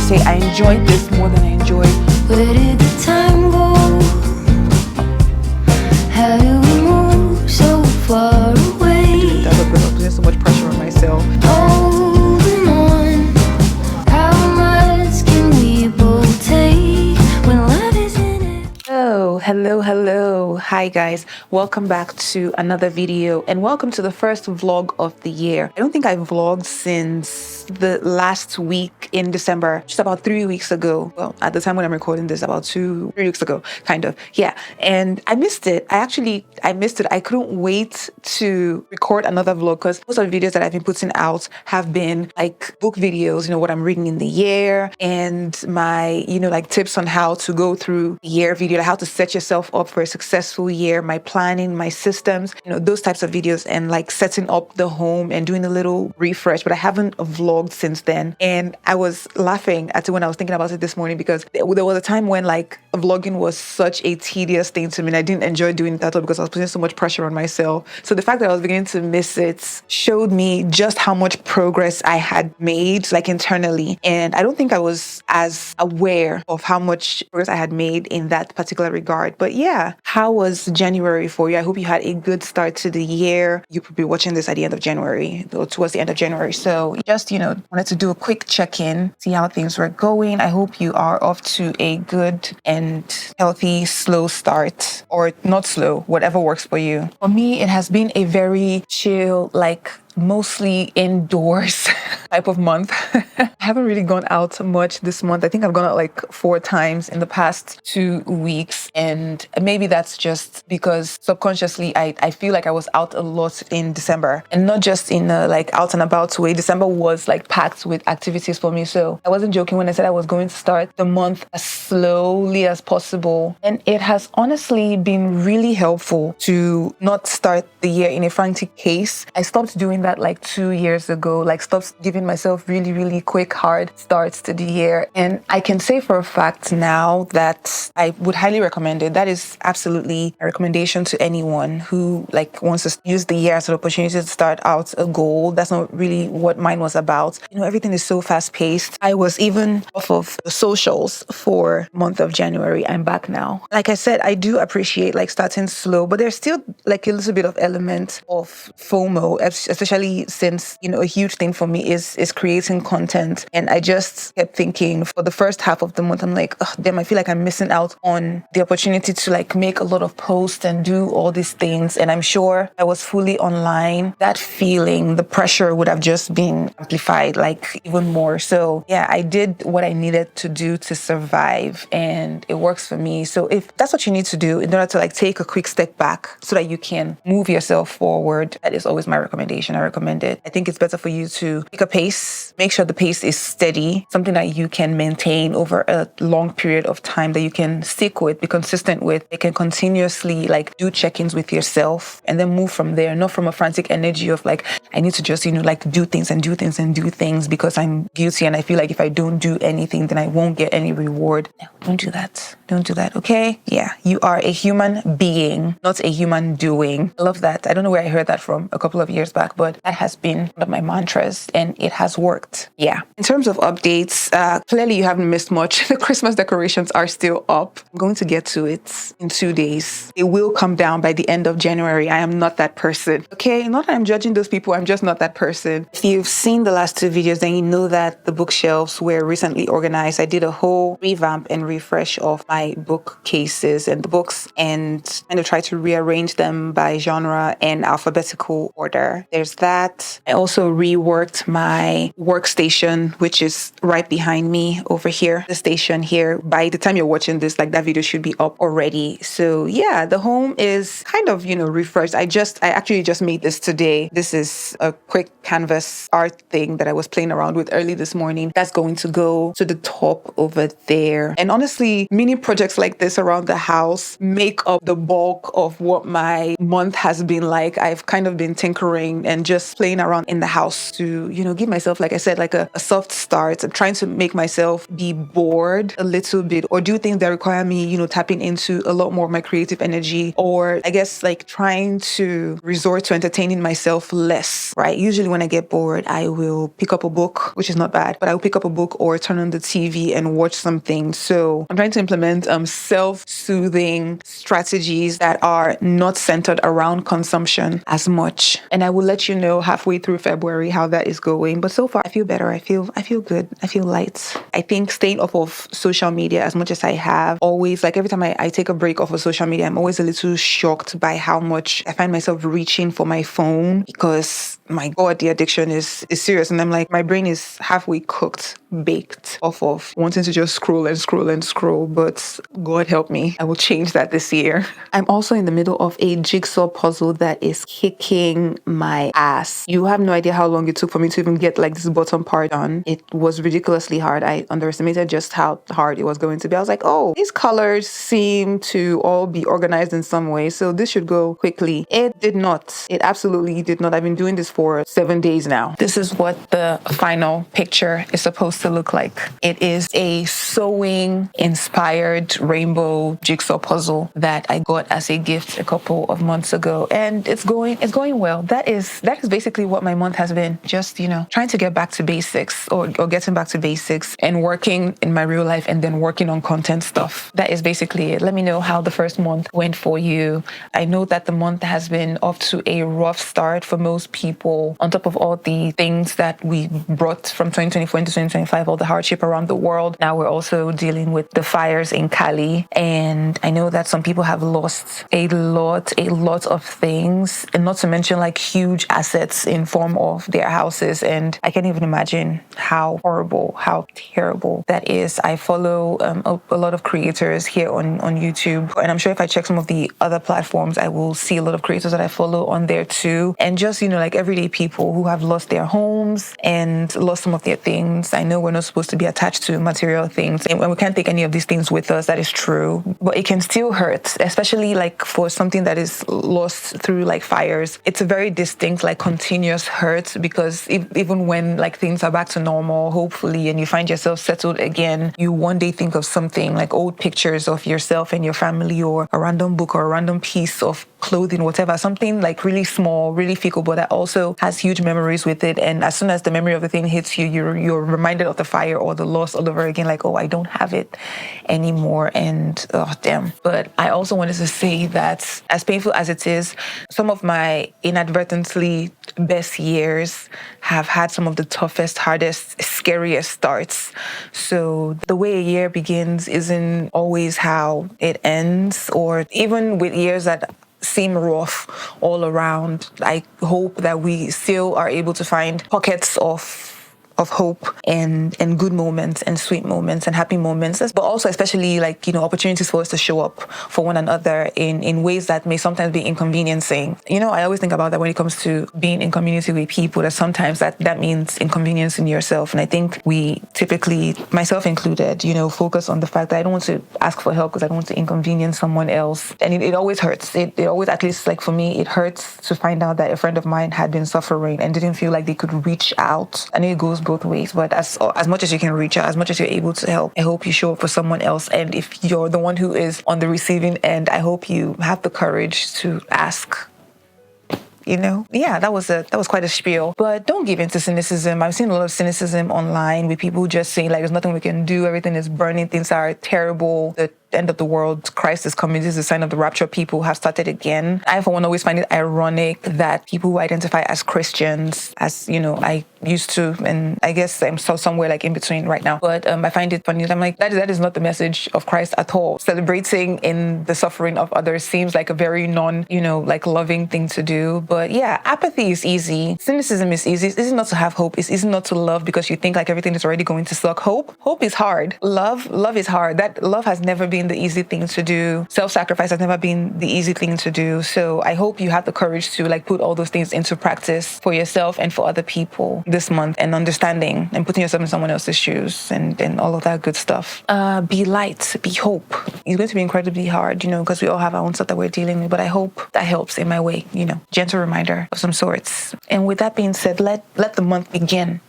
say I enjoyed this more than I enjoyed. Where did the time go? How do we move so far away? That was putting so much pressure on myself. Holding on, how much can we both take when life isn't it? Hello. Hi guys, welcome back to another video and welcome to the first vlog of the year. I don't think I've vlogged since the last week in December, just about 3 weeks ago. Well, at the time when I'm recording this, about 3 weeks ago, kind of. Yeah, and I missed it. I missed it. I couldn't wait to record another vlog because most of the videos that I've been putting out have been like book videos, what I'm reading in the year and my, like tips on how to go through the year video, like how to set yourself up for a successful year, my planning, my systems, those types of videos, and like setting up the home and doing a little refresh. But I haven't vlogged since then. And I was laughing at it when I was thinking about it this morning because there was a time when like vlogging was such a tedious thing to me and I didn't enjoy doing it at all because I was putting so much pressure on myself. So the fact that I was beginning to miss it showed me just how much progress I had made, like internally. And I don't think I was as aware of how much progress I had made in that particular regard. But yeah, how was January for you? I hope you had a good start to the year. You could be watching this at the end of January or towards the end of January. So just, wanted to do a quick check-in, see how things were going. I hope you are off to a good and healthy, slow start, or not slow, whatever works for you. For me, it has been a very chill, like mostly indoors type of month. I haven't really gone out much this month. I think I've gone out like 4 times in the past 2 weeks. And maybe that's just because subconsciously I feel like I was out a lot in December, and not just in a like out and about way. December was like packed with activities for me. So I wasn't joking when I said I was going to start the month as slowly as possible. And it has honestly been really helpful to not start the year in a frantic pace. I stopped doing that like 2 years ago, like stopped giving myself really quick, hard starts to the year. And I can say for a fact now that I would highly recommend it. That is absolutely a recommendation to anyone who like wants to use the year as an opportunity to start out a goal. That's not really what mine was about. Everything is so fast paced. I was even off of the socials for the month of January. I'm back now. Like I said, I do appreciate like starting slow, but there's still like a little bit of element of FOMO, especially since, a huge thing for me is creating content. And I just kept thinking for the first half of the month, I'm like, oh, damn, I feel like I'm missing out on the opportunity to like make a lot of posts and do all these things. And I'm sure I was fully online. That feeling, the pressure would have just been amplified like even more. So yeah, I did what I needed to do to survive and it works for me. So if that's what you need to do in order to like take a quick step back so that you can move yourself forward, that is always my recommendation. I recommend it. I think it's better for you to pick a pace, make sure the pace is steady, something that you can maintain over a long period of time, that you can stick with, be consistent with. You can continuously like do check-ins with yourself and then move from there, not from a frantic energy of like, I need to just, like do things because I'm guilty and I feel like if I don't do anything, then I won't get any reward. No, don't do that. Don't do that, okay? Yeah, you are a human being, not a human doing. I love that. I don't know where I heard that from a couple of years back, but that has been one of my mantras and it has worked. Yeah. In terms of updates, clearly you haven't missed much. The Christmas decorations are still up. I'm going to get to it in 2 days. It will come down by the end of January. I am not that person. Okay? Not that I'm judging those people. I'm just not that person. If you've seen the last 2 videos, then you know that the bookshelves were recently organized. I did a whole revamp and refresh of my bookcases and the books and kind of try to rearrange them by genre and alphabetical order. There's that. I also reworked my workstation, which is right behind me over here. The station here, by the time you're watching this, like that video should be up already. So yeah, the home is kind of, refreshed. I actually just made this today. This is a quick canvas art thing that I was playing around with early this morning. That's going to go to the top over there. And honestly, mini projects like this around the house make up the bulk of what my month has been like. I've kind of been tinkering and just playing around in the house to, give myself, like I said, like a soft start. I'm trying to make myself be bored a little bit or do things that require me, tapping into a lot more of my creative energy, or I guess like trying to resort to entertaining myself less, right? Usually when I get bored, I will pick up a book, which is not bad, but I will pick up a book or turn on the TV and watch something. So I'm trying to implement self-soothing strategies that are not centered around consumption as much. And I will let you know halfway through February how that is going. But so far, I feel better. I feel good. I feel light. I think staying off of social media as much as I have, always, like every time I take a break off of social media, I'm always a little shocked by how much I find myself reaching for my phone, because my God, the addiction is serious. And I'm like, my brain is halfway cooked, baked off of wanting to just scroll and scroll and scroll. But God help me, I will change that this year. I'm also in the middle of a jigsaw puzzle that is kicking my ass. You have no idea how long it took for me to even get like this bottom part done. It was ridiculously hard. I underestimated just how hard it was going to be. I was like, oh, these colors seem to all be organized in some way, so this should go quickly. It did not. It absolutely did not. I've been doing this for 7 days now. This is what the final picture is supposed to look like. It is a sewing inspired rainbow jigsaw puzzle that I got as a gift a couple of months ago, and it's going well. That is basically what my month has been. Just, trying to get back to basics or getting back to basics and working in my real life and then working on content stuff. That is basically it. Let me know how the first month went for you. I know that the month has been off to a rough start for most people, on top of all the things that we brought from 2024 into 2025, all the hardship around the world. Now we're also dealing with the fires in Cali, and I know that some people have lost a lot of things, and not to mention like huge assets in form of their houses. And I can't even imagine how horrible, how terrible that is. I follow a lot of creators here on YouTube, and I'm sure if I check some of the other platforms, I will see a lot of creators that I follow on there too. And just, like everyday people who have lost their homes and lost some of their things. I know we're not supposed to be attached to material things, and we can't take any of these things with us. That is true, but it can still hurt, especially like for something that is lost through like fires. It's a very distinct, like continuous hurt, because even when like things are back to normal, hopefully, and you find yourself settled again, you one day think of something like old pictures of yourself and your family, or a random book or a random piece of clothing, whatever, something like really small, really fickle, but that also has huge memories with it. And as soon as the memory of the thing hits you, you're reminded of the fire or the loss all over again, like, oh, I don't have it anymore. And oh, damn. But I also wanted to say that as painful as it is, some of my inadvertently best years have had some of the toughest, hardest, scariest starts. So the way a year begins isn't always how it ends, or even with years that seem rough all around, I hope that we still are able to find pockets of hope and good moments and sweet moments and happy moments, but also especially like, opportunities for us to show up for one another in ways that may sometimes be inconveniencing. I always think about that when it comes to being in community with people, that sometimes that means inconveniencing yourself. And I think we typically, myself included, focus on the fact that I don't want to ask for help because I don't want to inconvenience someone else. And it always hurts. It always, at least like for me, it hurts to find out that a friend of mine had been suffering and didn't feel like they could reach out. I know it goes both ways, but as much as you can reach out, as much as you're able to help, I hope you show up for someone else. And if you're the one who is on the receiving end, I hope you have the courage to ask. That was quite a spiel. But don't give in to cynicism. I've seen a lot of cynicism online with people just saying like, there's nothing we can do, everything is burning, things are terrible, the end of the world, Christ is coming, this is a sign of the rapture, people have started again. I, for one, always find it ironic that people who identify as Christians, as, I used to, and I guess I'm so somewhere like in between right now, but I find it funny. I'm like, that is not the message of Christ at all. Celebrating in the suffering of others seems like a very like loving thing to do. But yeah, apathy is easy. Cynicism is easy. It's easy not to have hope. It's easy not to love because you think like everything is already going to suck. Hope is hard. Love is hard. That love has never been been the easy thing to do. Self-sacrifice has never been the easy thing to do. So I hope you have the courage to like put all those things into practice for yourself and for other people this month, and understanding and putting yourself in someone else's shoes and all of that good stuff. Be light, be hope. It's going to be incredibly hard, because we all have our own stuff that we're dealing with, but I hope that helps in my way, gentle reminder of some sorts. And with that being said, let the month begin.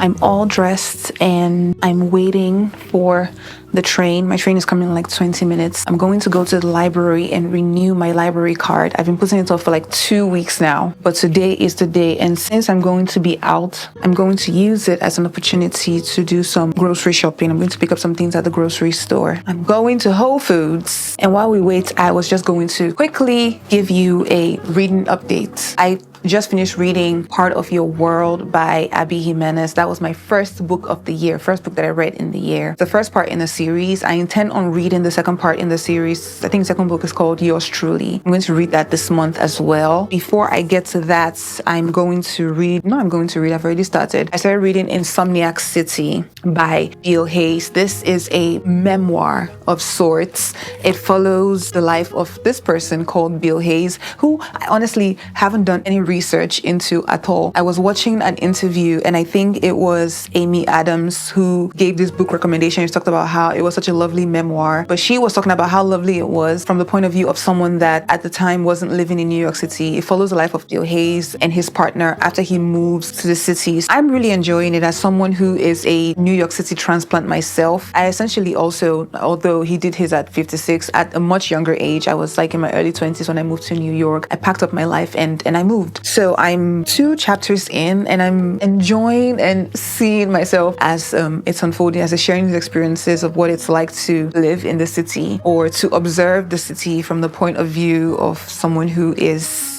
I'm all dressed and I'm waiting for the train. My train is coming in like 20 minutes. I'm going to go to the library and renew my library card. I've been putting it off for like 2 weeks now, but today is the day. And since I'm going to be out, I'm going to use it as an opportunity to do some grocery shopping. I'm going to pick up some things at the grocery store. I'm going to Whole Foods. And while we wait, I was just going to quickly give you a reading update. I just finished reading Part of Your World by Abby Jimenez. That was my first book of the year, first book that I read in the year. The first part in the series. I intend on reading the second part in the series. I think the second book is called Yours Truly. I'm going to read that this month as well. Before I get to that, I've already started. I started reading Insomniac City by Bill Hayes. This is a memoir of sorts. It follows the life of this person called Bill Hayes, who I honestly haven't done any research into at all. I was watching an interview, and I think it was Amy Adams who gave this book recommendation. She talked about how it was such a lovely memoir, but she was talking about how lovely it was from the point of view of someone that at the time wasn't living in New York City. It follows the life of Bill Hayes and his partner after he moves to the cities. I'm really enjoying it as someone who is a New York City transplant myself. I essentially also, although he did his at 56, at a much younger age, I was like in my early 20s when I moved to New York. I packed up my life and I moved. So I'm 2 chapters in, and I'm enjoying and seeing myself as it's unfolding, as sharing these experiences of what it's like to live in the city or to observe the city from the point of view of someone who is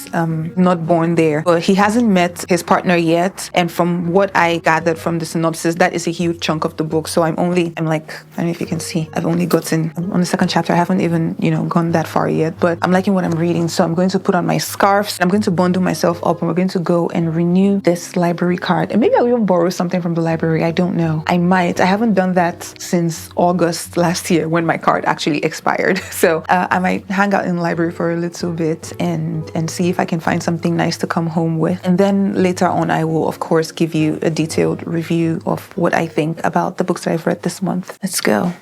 not born there, but he hasn't met his partner yet. And from what I gathered from the synopsis, that is a huge chunk of the book. So I'm like, I don't know if you can see, I've only gotten on the second chapter. I haven't even, gone that far yet, but I'm liking what I'm reading. So I'm going to put on my scarves. I'm going to bundle myself up, and we're going to go and renew this library card. And maybe I'll even borrow something from the library. I don't know. I might. I haven't done that since August last year when my card actually expired. So I might hang out in the library for a little bit and see if I can find something nice to come home with. And then later on, I will, of course, give you a detailed review of what I think about the books that I've read this month. Let's go.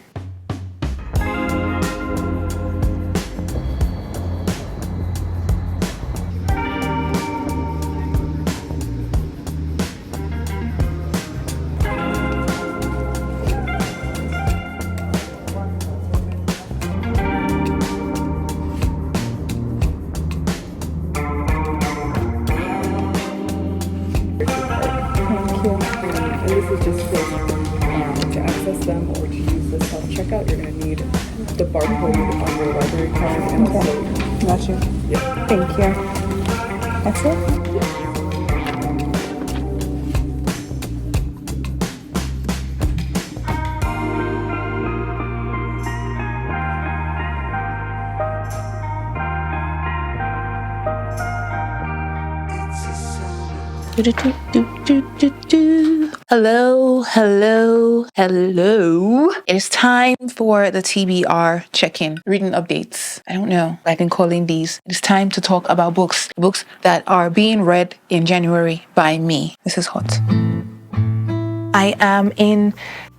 And this is just to access them or to use the self-checkout, you're going to need the barcode on your library card and also... Got you. Yeah. Thank you. That's it? Hello. It is time for the TBR check-in, reading updates. I don't know what I've been calling these. It is time to talk about books that are being read in January by me. This is hot. I am in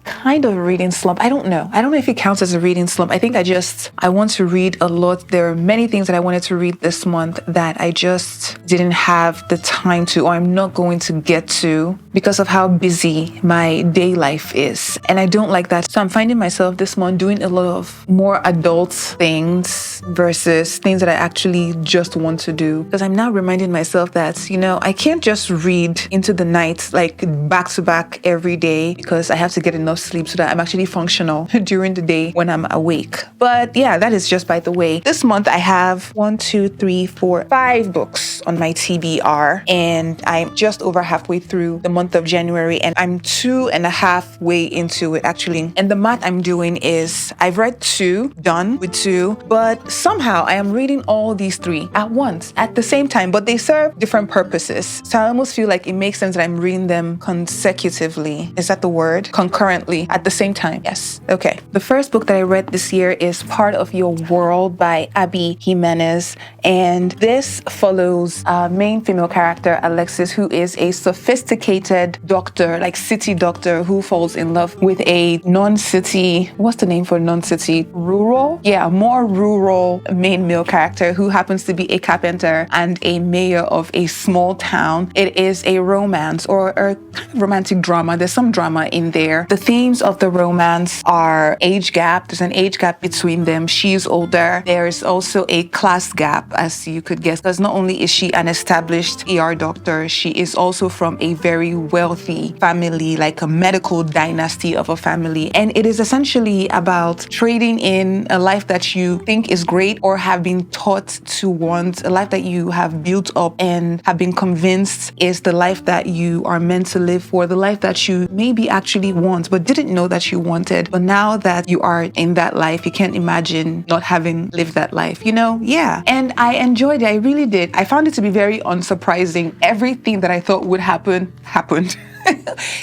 kind of a reading slump. I don't know if it counts as a reading slump. I think I want to read a lot. There are many things that I wanted to read this month that I just didn't have the time to, or I'm not going to get to because of how busy my day life is. And I don't like that. So I'm finding myself this month doing a lot of more adult things versus things that I actually just want to do. Because I'm now reminding myself that, I can't just read into the night, like back to back every day, because I have to get enough enough sleep so that I'm actually functional during the day when I'm awake. But yeah, that is just by the way. This month I have 5 books on my TBR, and I'm just over halfway through the month of January, and I'm 2.5 way into it actually. And the math I'm doing is I've read 2, done with 2, but somehow I am reading all these 3 at once, at the same time, but they serve different purposes. So I almost feel like it makes sense that I'm reading them consecutively. Is that the word? Concurrently, at the same time. Yes. Okay. The first book that I read this year is Part of Your World by Abby Jimenez. And this follows our main female character, Alexis, who is a sophisticated doctor, like city doctor, who falls in love with a non-city, what's the name for non-city? Rural? Yeah, more rural main male character who happens to be a carpenter and a mayor of a small town. It is a romance or a kind of romantic drama. There's some drama in there. The themes of the romance are age gap. There's an age gap between them. She's older. There's also a class gap, as you could guess, because not only is she an established ER doctor, she is also from a very wealthy family, like a medical dynasty of a family. And it is essentially about trading in a life that you think is great or have been taught to want, a life that you have built up and have been convinced is the life that you are meant to live for, the life that you maybe actually want but didn't know that you wanted. But now that you are in that life, you can't imagine not having lived that life, you know? Yeah. And I enjoyed it. I really did. I found it to be very unsurprising. Everything that I thought would happen happened.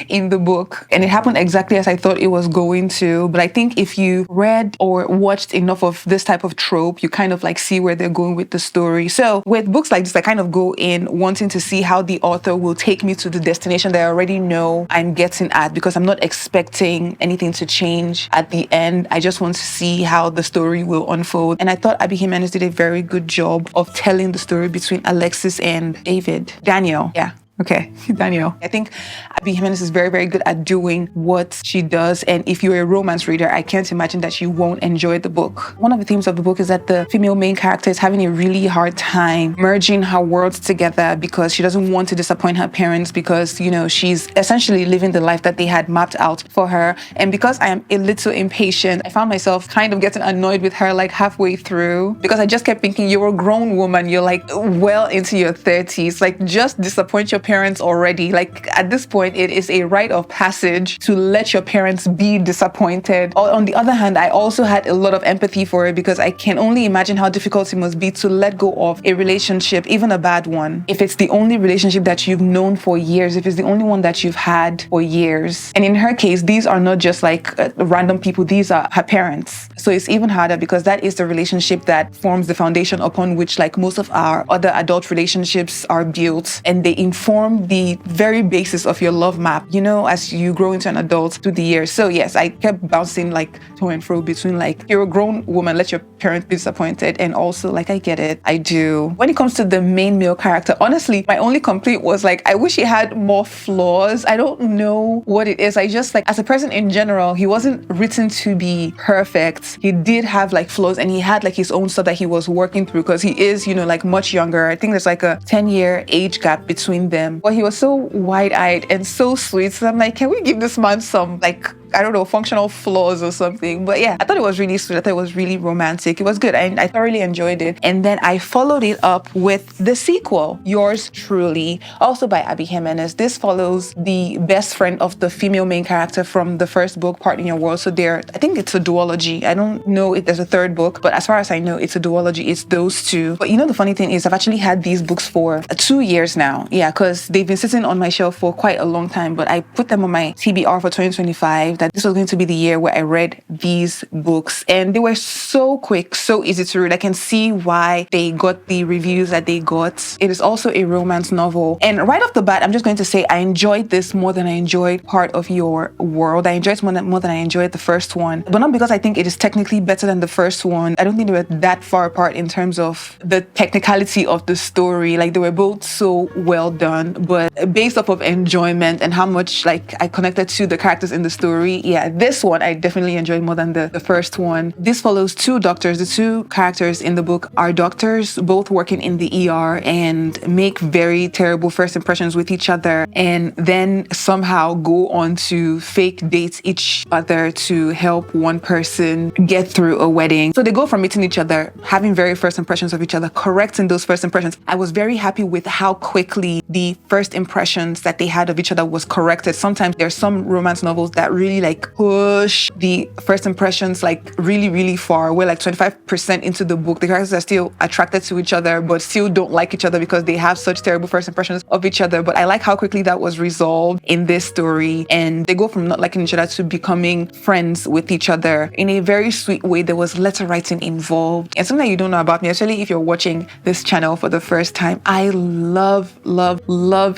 In the book, and it happened exactly as I thought it was going to. But I think if you read or watched enough of this type of trope, you kind of like see where they're going with the story. So with books like this, I kind of go in wanting to see how the author will take me to the destination that I already know I'm getting at, because I'm not expecting anything to change at the end. I just want to see how the story will unfold. And I thought Abby Jimenez did a very good job of telling the story between Alexis and Daniel. Yeah. Okay, Daniel. I think Abby Jimenez is very, very good at doing what she does. And if you're a romance reader, I can't imagine that you won't enjoy the book. One of the themes of the book is that the female main character is having a really hard time merging her worlds together because she doesn't want to disappoint her parents because, you know, she's essentially living the life that they had mapped out for her. And because I am a little impatient, I found myself kind of getting annoyed with her like halfway through because I just kept thinking, you're a grown woman. You're like well into your 30s. Like just disappoint your parents already. Like at this point, it is a rite of passage to let your parents be disappointed. On the other hand, I also had a lot of empathy for it because I can only imagine how difficult it must be to let go of a relationship, even a bad one. If it's the only relationship that you've known for years, if it's the only one that you've had for years. And in her case, these are not just like random people, these are her parents. So it's even harder because that is the relationship that forms the foundation upon which like most of our other adult relationships are built, and they inform the very basis of your love map, you know, as you grow into an adult through the years. So yes, I kept bouncing like to and fro between like, you're a grown woman, let your parents be disappointed, and also like, I get it, I do. When it comes to the main male character, honestly, my only complaint was like, I wish he had more flaws. I don't know what it is. I just like, as a person in general, he wasn't written to be perfect. He did have like flaws, and he had like his own stuff that he was working through because he is, you know, like much younger. I think there's like a 10-year age gap between them. But he was so wide-eyed and so sweet. So I'm like, can we give this man some like, I don't know, functional flaws or something? But yeah, I thought it was really sweet. I thought it was really romantic. It was good. I thoroughly enjoyed it. And then I followed it up with the sequel, Yours Truly, also by Abby Jimenez. This follows the best friend of the female main character from the first book, Part in Your World. So I think it's a duology. I don't know if there's a third book, but as far as I know, it's a duology. It's those two. But you know, the funny thing is I've actually had these books for 2 years now. Yeah, because they've been sitting on my shelf for quite a long time, but I put them on my TBR for 2025. That this was going to be the year where I read these books, and they were so quick, so easy to read. I can see why they got the reviews that they got. It is also a romance novel, and right off the bat, I'm just going to say I enjoyed this more than I enjoyed Part of Your World. I enjoyed it more than I enjoyed the first one, but not because I think it is technically better than the first one. I don't think they were that far apart in terms of the technicality of the story. Like they were both so well done, but based off of enjoyment and how much like I connected to the characters in the story, story, yeah, this one I definitely enjoyed more than the first one. This follows two doctors. The two characters in the book are doctors, both working in the ER, and make very terrible first impressions with each other, and then somehow go on to fake date each other to help one person get through a wedding. So they go from meeting each other, having very first impressions of each other, correcting those first impressions. I was very happy with how quickly the first impressions that they had of each other was corrected. Sometimes there's some romance novels that really like push the first impressions like really, really far, where like 25% into the book, the characters are still attracted to each other, but still don't like each other because they have such terrible first impressions of each other. But I like how quickly that was resolved in this story. And they go from not liking each other to becoming friends with each other in a very sweet way. There was letter writing involved. And something that you don't know about me, especially if you're watching this channel for the first time, I love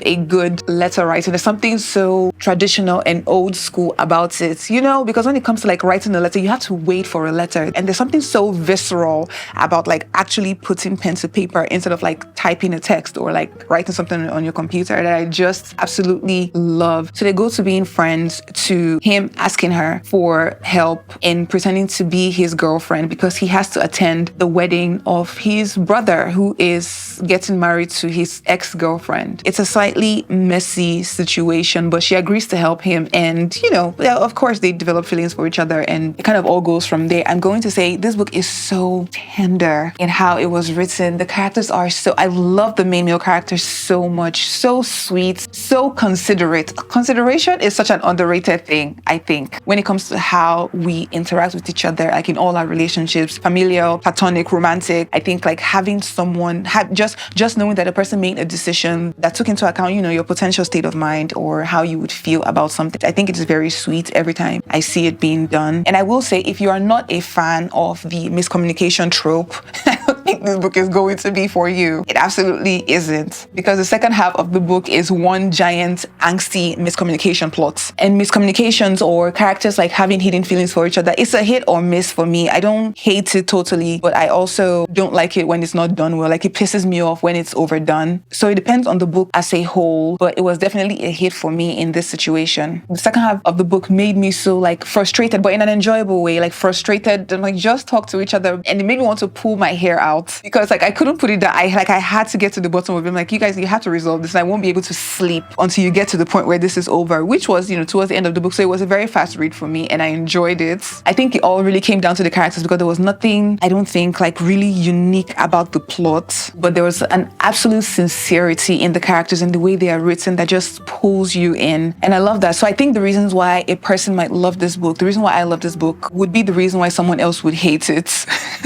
a good letter writing. There's something so traditional and old school about it, you know, because when it comes to like writing a letter, you have to wait for a letter. And there's something so visceral about like actually putting pen to paper instead of like typing a text or like writing something on your computer that I just absolutely love. So they go to being friends to him asking her for help in pretending to be his girlfriend because he has to attend the wedding of his brother who is getting married to his ex-girlfriend. It's a slightly messy situation, but she agrees to help him. And, you know, of course they develop feelings for each other and it kind of all goes from there. I'm going to say this book is so tender in how it was written. The characters are I love the main male character so much, so sweet, so considerate. Consideration is such an underrated thing, I think, when it comes to how we interact with each other, like in all our relationships, familial, platonic, romantic. I think like having someone, just knowing that a person made a decision that took into account, you know, your potential state of mind or how you would feel about something. I think it's very sweet every time I see it being done. And I will say, if you are not a fan of the miscommunication trope, I don't think this book is going to be for you. It absolutely isn't, because the second half of the book is one giant angsty miscommunication plot. And miscommunications or characters like having hidden feelings for each other, it's a hit or miss for me. I don't hate it totally, but I also don't like it when it's not done well. Like it pisses me off when it's overdone. So it depends on the book as a whole, but it was definitely a hit for me in this situation. The second half of the book made me so like frustrated, but in an enjoyable way, like frustrated and like just talk to each other. And it made me want to pull my hair out because like I couldn't put it down. I had to get to the bottom of it. I'm like, you guys, you have to resolve this. And I won't be able to sleep until you get to the point where this is over, which was, you know, towards the end of the book. So it was a very fast read for me and I enjoyed it. I think it all really came down to the characters because there was nothing, I don't think, like really unique about the plot, but there was an absolute sincerity in the characters and the way they are written that just pulls you in. And I love that. So I think the reasons why a person might love this book, the reason why I love this book would be the reason why someone else would hate it.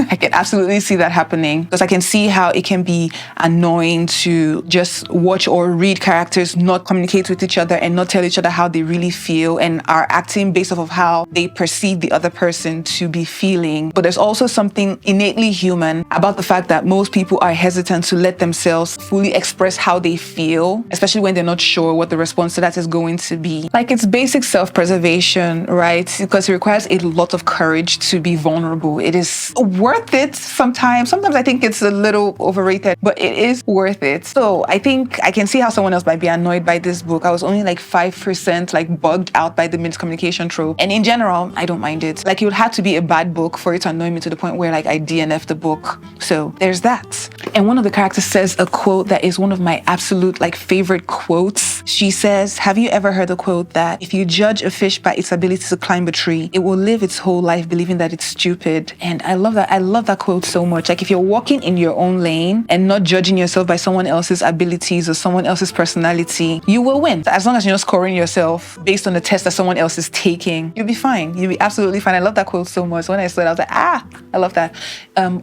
I can absolutely see that happening because I can see how it can be annoying to just watch or read characters not communicate with each other and not tell each other how they really feel and are acting based off of how they perceive the other person to be feeling. But there's also something innately human about the fact that most people are hesitant to let themselves fully express how they feel, especially when they're not sure what the response to that is going to be. Like it's basic self-preservation, right? Because it requires a lot of courage to be vulnerable. It is worth it sometimes. Sometimes I think it's a little overrated, but it is worth it. So I think I can see how someone else might be annoyed by this book. I was only like 5% like bugged out by the miscommunication trope. And in general, I don't mind it. Like it would have to be a bad book for it to annoy me to the point where like I DNF the book. So there's that. And one of the characters says a quote that is one of my absolute like favorite quotes. She says, have you ever heard the quote that if you judge a fish by its ability to climb a tree, it will live its whole life believing that it's stupid? And I love that. I love that quote so much. Like if you're walking in your own lane and not judging yourself by someone else's abilities or someone else's personality, you will win. As long as you're not scoring yourself based on the test that someone else is taking, you'll be fine. You'll be absolutely fine. I love that quote so much. When I saw it, I was like, I love that.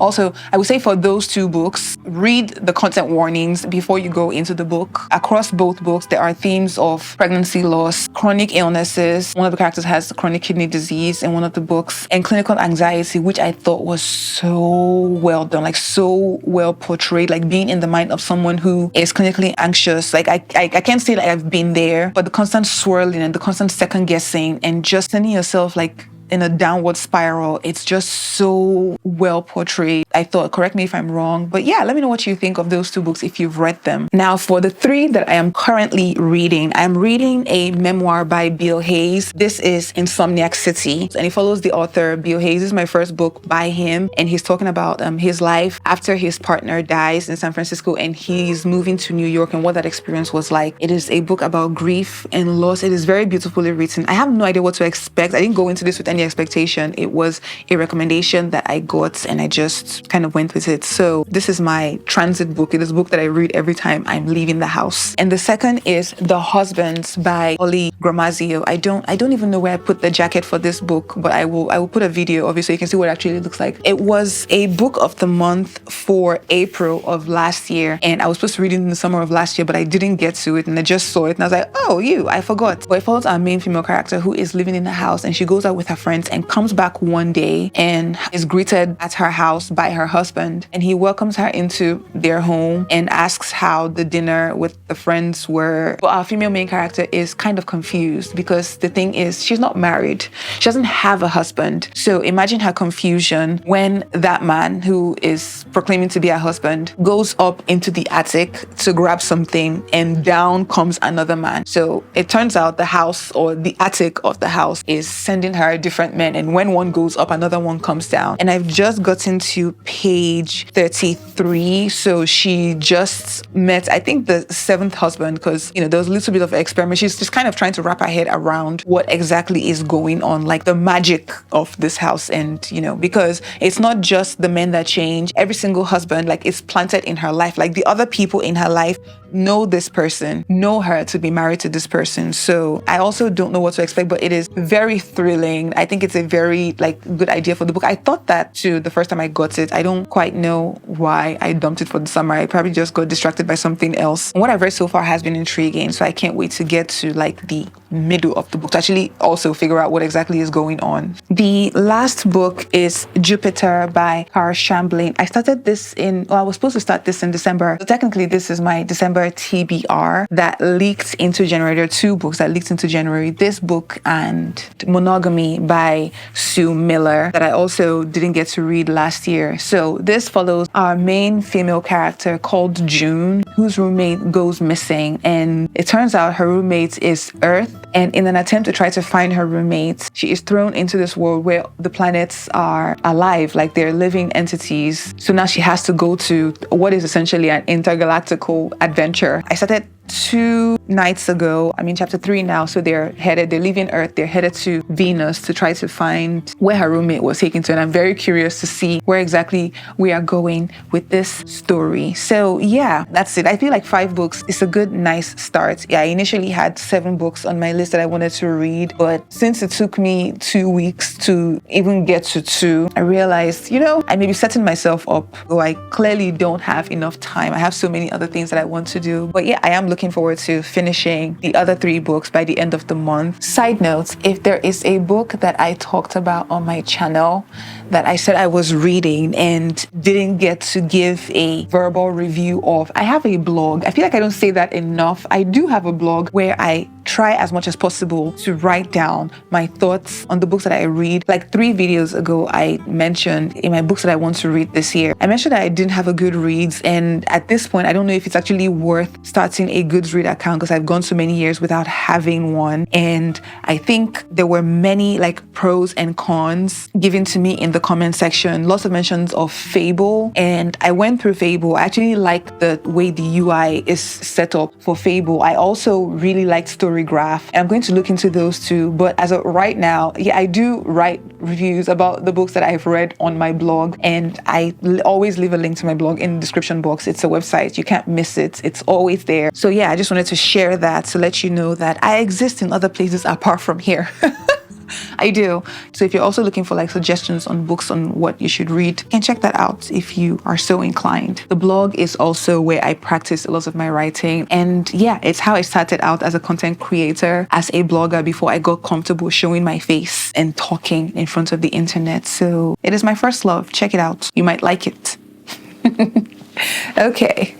Also, I would say for those two books, read the content warnings before you go into the book. Across both books, there are themes of pregnancy loss, chronic illnesses. One of the characters has chronic kidney disease in one of the books, and clinical anxiety, which I thought was so well done, like so well portrayed, like being in the mind of someone who is clinically anxious. Like I can't say like I've been there, but the constant swirling and the constant second guessing and just sending yourself like in a downward spiral. It's just so well portrayed. I thought, correct me if I'm wrong, but yeah, let me know what you think of those two books if you've read them. Now, for the three that I am currently reading, I'm reading a memoir by Bill Hayes. This is Insomniac City, and it follows the author Bill Hayes. This is my first book by him, and he's talking about his life after his partner dies in San Francisco, and he's moving to New York and what that experience was like. It is a book about grief and loss. It is very beautifully written. I have no idea what to expect. I didn't go into this with any expectation. It was a recommendation that I got and I just kind of went with it. So this is my transit book. It is a book that I read every time I'm leaving the house. And the second is The Husbands by Holly Gramazio. I don't even know where I put the jacket for this book, but I will put a video of it so you can see what it actually looks like. It was a book of the month for April of last year, and I was supposed to read it in the summer of last year, but I didn't get to it, and I just saw it and I was like, oh, I forgot. But it follows our main female character who is living in the house, and she goes out with her friends and comes back one day and is greeted at her house by her husband, and he welcomes her into their home and asks how the dinner with the friends were. But our female main character is kind of confused because the thing is, she's not married. She doesn't have a husband. So imagine her confusion when that man who is proclaiming to be her husband goes up into the attic to grab something, and down comes another man. So it turns out the house, or the attic of the house, is sending her different men, and when one goes up, another one comes down. And I've just gotten to page 33, so she just met, I think, the seventh husband, because there was a little bit of experiment. She's just kind of trying to wrap her head around what exactly is going on, like the magic of this house. And because it's not just the men that change, every single husband, like, it's planted in her life. Like, the other people in her life know this person, know her to be married to this person. So I also don't know what to expect, but it is very thrilling. I think it's a very good idea for the book. I thought that too the first time I got it. I don't quite know why I dumped it for the summer. I probably just got distracted by something else. And what I've read so far has been intriguing, so I can't wait to get to the middle of the book to actually also figure out what exactly is going on. The last book is Jupiter by Carl Chamblin. I started this I was supposed to start this in December. So technically this is my December TBR that leaked into January. There are two books that leaked into January. This book and Monogamy by Sue Miller that I also didn't get to read last year. So this follows our main female character called June, whose roommate goes missing, and it turns out her roommate is Earth. And in an attempt to try to find her roommate, she is thrown into this world where the planets are alive, like they're living entities. So now she has to go to what is essentially an intergalactical adventure. I started 2 nights ago. I'm in chapter 3 now. So they're leaving Earth, they're headed to Venus to try to find where her roommate was taken to. And I'm very curious to see where exactly we are going with this story. So yeah, that's it. I feel like 5 books is a good, nice start. Yeah, I initially had 7 books on my list that I wanted to read, but since it took me 2 weeks to even get to 2, I realized, I may be setting myself up, though I clearly don't have enough time. I have so many other things that I want to do. But yeah, I am looking forward to finishing the other 3 books by the end of the month. Side note, if there is a book that I talked about on my channel that I said I was reading and didn't get to give a verbal review of, I have a blog. I feel like I don't say that enough. I do have a blog where I try as much as possible to write down my thoughts on the books that I read. Like 3 videos ago, I mentioned in my books that I want to read this year, I mentioned that I didn't have a Goodreads, and at this point, I don't know if it's actually worth starting a Goodreads account because I've gone so many years without having one. And I think there were many pros and cons given to me in the comment section. Lots of mentions of Fable, and I went through Fable. I actually like the way the UI is set up for Fable. I also really liked Storygraph, and I'm going to look into those too. But as of right now, yeah, I do write reviews about the books that I've read on my blog, and I always leave a link to my blog in the description box. It's a website, you can't miss it. It's always there. So yeah, I just wanted to share that to let you know that I exist in other places apart from here. I do. So if you're also looking for suggestions on books on what you should read, you can check that out if you are so inclined. The blog is also where I practice a lot of my writing. And yeah, it's how I started out as a content creator, as a blogger, before I got comfortable showing my face and talking in front of the internet. So it is my first love. Check it out. You might like it. Okay.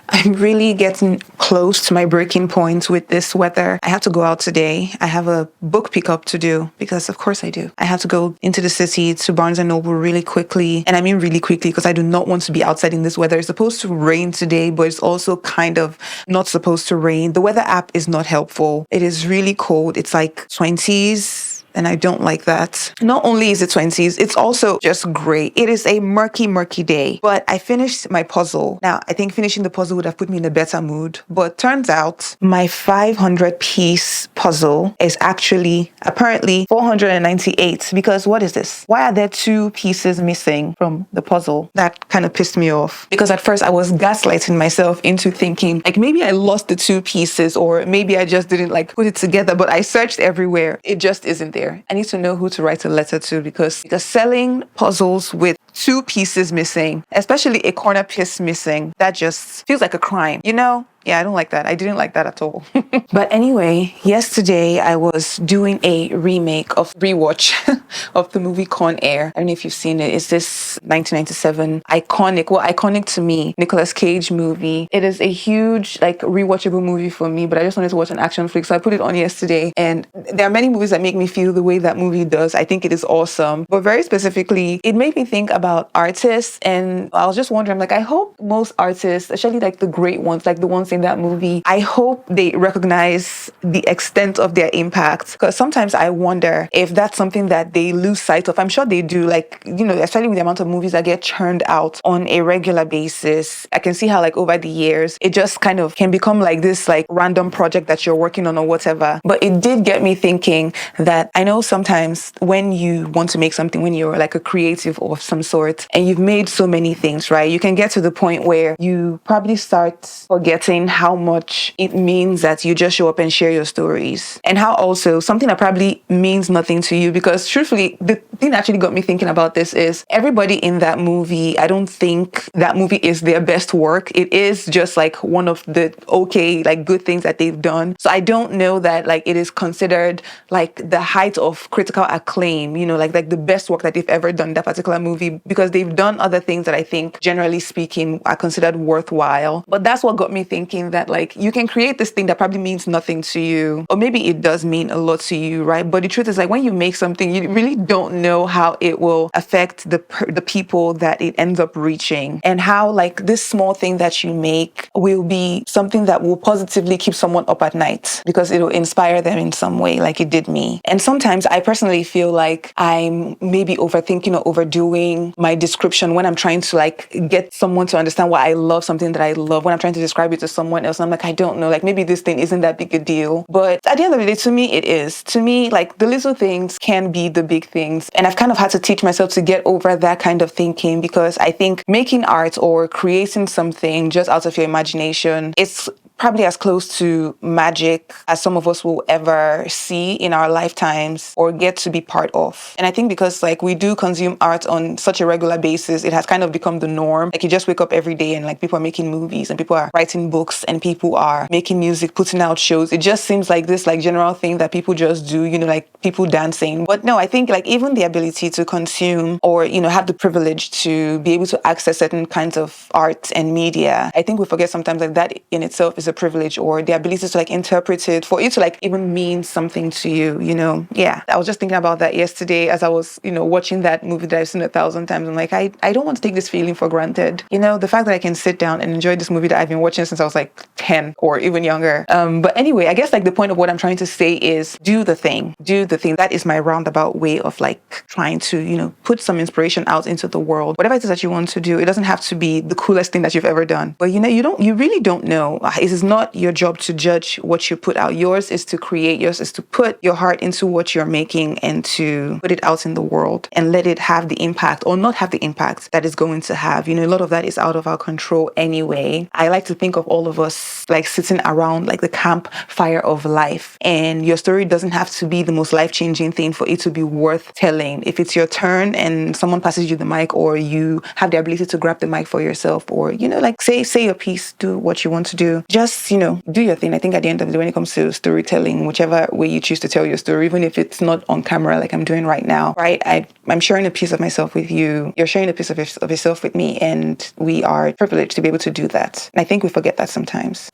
I'm really getting close to my breaking point with this weather. I have to go out today. I have a book pickup to do because of course I do. I have to go into the city to Barnes and Noble really quickly. And I mean really quickly because I do not want to be outside in this weather. It's supposed to rain today, but it's also kind of not supposed to rain. The weather app is not helpful. It is really cold. It's like 20s. And I don't like that. Not only is it 20s, it's also just gray. It is a murky, murky day. But I finished my puzzle. Now, I think finishing the puzzle would have put me in a better mood. But turns out my 500-piece puzzle is actually apparently 498. Because what is this? Why are there 2 pieces missing from the puzzle? That kind of pissed me off. Because at first I was gaslighting myself into thinking like maybe I lost the 2 pieces or maybe I just didn't like put it together. But I searched everywhere. It just isn't there. I need to know who to write a letter to because selling puzzles with 2 pieces missing, especially a corner piece missing, that just feels like a crime, you know? Yeah, I don't like that. I didn't like that at all. But anyway, yesterday I was doing a rewatch of the movie Con Air. I don't know if you've seen it. It's this 1997 iconic to me, Nicolas Cage movie. It is a huge, like, rewatchable movie for me, but I just wanted to watch an action flick, so I put it on yesterday. And there are many movies that make me feel the way that movie does. I think it is awesome. But very specifically, it made me think about artists. And I was just wondering, like, I hope most artists, especially like the great ones, like the ones in that movie, I hope they recognize the extent of their impact, because sometimes I wonder if that's something that they lose sight of. I'm sure they do, like, you know, especially with the amount of movies that get churned out on a regular basis. I can see how, like, over the years it just kind of can become like this like random project that you're working on or whatever. But it did get me thinking that I know sometimes when you want to make something, when you're like a creative of some sort and you've made so many things, right, you can get to the point where you probably start forgetting how much it means that you just show up and share your stories, and how also something that probably means nothing to you, because truthfully the thing that actually got me thinking about this is everybody in that movie, I don't think that movie is their best work. It is just like one of the okay, like, good things that they've done. So I don't know that like it is considered like the height of critical acclaim, you know, like the best work that they've ever done, that particular movie, because they've done other things that I think generally speaking are considered worthwhile. But that's what got me thinking that like you can create this thing that probably means nothing to you, or maybe it does mean a lot to you, right? But the truth is, like, when you make something, you really don't know how it will affect the people that it ends up reaching, and how like this small thing that you make will be something that will positively keep someone up at night because it will inspire them in some way, like it did me. And sometimes I personally feel like I'm maybe overthinking or overdoing my description when I'm trying to like get someone to understand why I love something that I love, when I'm trying to describe it to someone else. I'm like, I don't know, like maybe this thing isn't that big a deal. But at the end of the day, to me, it is. To me, like, the little things can be the big things. And I've kind of had to teach myself to get over that kind of thinking, because I think making art or creating something just out of your imagination, it's probably as close to magic as some of us will ever see in our lifetimes or get to be part of. And I think because like we do consume art on such a regular basis, it has kind of become the norm. Like, you just wake up every day and like people are making movies and people are writing books and people are making music, putting out shows. It just seems like this like general thing that people just do, you know, like people dancing. But no, I think like even the ability to consume or, you know, have the privilege to be able to access certain kinds of art and media, I think we forget sometimes like that in itself is a privilege, or the ability to like interpret it for it to like even mean something to you, you know. Yeah, I was just thinking about that yesterday as I was, you know, watching that movie that I've seen 1,000 times. I'm like, I don't want to take this feeling for granted, you know, the fact that I can sit down and enjoy this movie that I've been watching since I was like 10 or even younger. But anyway, I guess like the point of what I'm trying to say is do the thing. That is my roundabout way of like trying to, you know, put some inspiration out into the world. Whatever it is that you want to do, it doesn't have to be the coolest thing that you've ever done. But you know, you really don't know. It is not your job to judge what you put out. Yours is to create. Yours is to put your heart into what you're making and to put it out in the world and let it have the impact or not have the impact that it's going to have. You know, a lot of that is out of our control anyway. I like to think of all of us like sitting around like the campfire of life, and your story doesn't have to be the most life-changing thing for it to be worth telling. If it's your turn and someone passes you the mic, or you have the ability to grab the mic for yourself, or, you know, like say your piece, do what you want to do, just just, do your thing. I think at the end of the day, when it comes to storytelling, whichever way you choose to tell your story, even if it's not on camera like I'm doing right now, right? I'm sharing a piece of myself with you. You're sharing a piece of yourself with me, and we are privileged to be able to do that. And I think we forget that sometimes.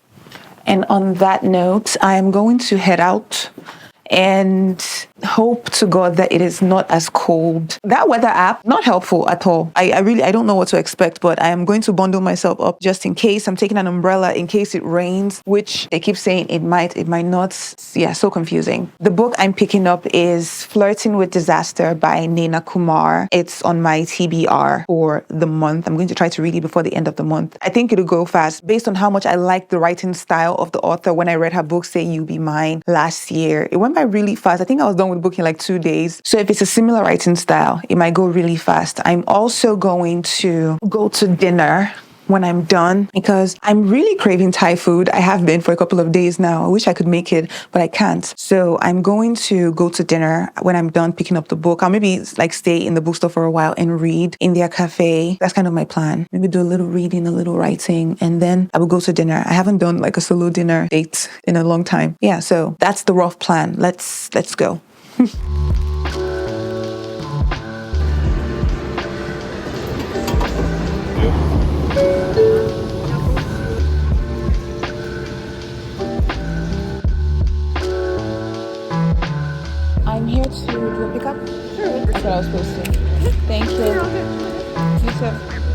And on that note, I am going to head out and hope to God that it is not as cold. That weather app, not helpful at all. I don't know what to expect, but I am going to bundle myself up just in case. I'm taking an umbrella in case it rains, which they keep saying it might not. Yeah, so confusing. The book I'm picking up is Flirting with Disaster by Naina Kumar. It's on my TBR for the month. I'm going to try to read it before the end of the month. I think it'll go fast based on how much I like the writing style of the author. When I read her book, Say You Be Mine, last year, it went by really fast. I think I was done with the book in like 2 days. So if it's a similar writing style, it might go really fast. I'm also going to go to dinner when I'm done because I'm really craving Thai food. I have been for a couple of days now. I wish I could make it, but I can't. So I'm going to go to dinner when I'm done picking up the book. I'll maybe like stay in the bookstore for a while and read in their cafe. That's kind of my plan. Maybe do a little reading, a little writing, and then I will go to dinner. I haven't done like a solo dinner date in a long time. Yeah, so that's the rough plan. Let's go. I'm here to do a pickup. Sure. That's what I was supposed to. Thank you. You too.